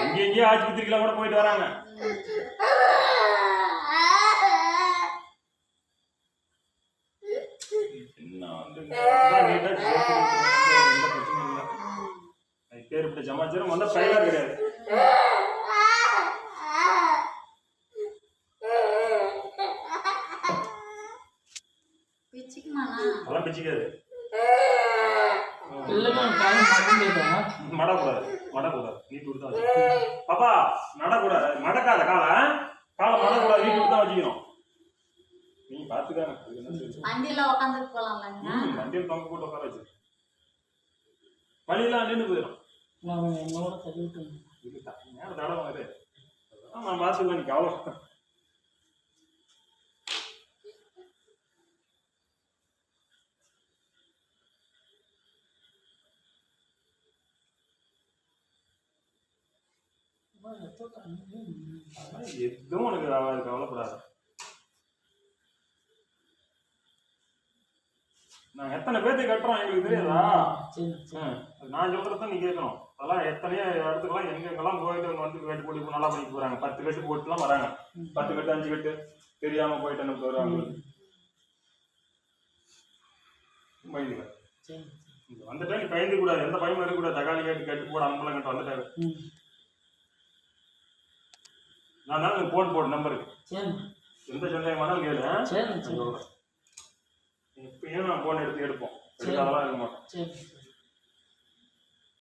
எங்கெங்கேயோ ஆஸ்பத்திரிக்கெல்லாம் கூட போயிட்டு வராங்க. பேருப்பட்ட சமாச்சாரம் வந்தா பயனா கிடையாது. அதெல்லாம் பிச்சுக்காது. மடக்கூடாது மடக்கூடாது நீட்டு விட்டு தான் பாப்பா நடக்கூடாது. மடக்காத காலை காலை மடக்கூடாது நீட்டு விட்டு தான் வச்சுக்கணும். நீ பாத்துக்காங்க வண்டியில உட்காந்துட்டு போலாம்ல. வண்டியில் தொங்க போட்டு உட்கார வச்சு வழியெல்லாம் நின்று போயிடும். நேரம் தடவை அது நான் பார்த்துக்கலாம். நீ கவலை எதுவும் உனக்கு கவலைப்படாது. நாங்க எத்தனை பேர்த்துக்கு கட்டுறோம் எங்களுக்கு தெரியாதா? நான் சொல்றதான் நீ கேட்கணும். அதெல்லாம் எத்தனையோ இடத்துக்கெல்லாம் எங்கெங்கெல்லாம் போயிட்டு வந்து கட்டு போட்டு நல்லா பண்ணிட்டு போறாங்க. 10 கட்டு போட்டுலாம் வராங்க. 10 கட்டு 5 கட்டு தெரியாம போயிட்டு எனக்கு வருவாங்க. பயந்துக்க வந்துட்டா நீ பயந்து கூடாது. எந்த பயமும் இருக்கக்கூடாது. தக்காளி கேட்டு கட்டு போட அம்பளம் கட்டு வந்துட்டாரு. நான் தான் போன் போடு நம்பருக்கு எந்த சந்தேகமானாலும் கேளு. இப்பயும் நான் போன் எடுப்போம். அதெல்லாம் இருக்க மாட்டோம்.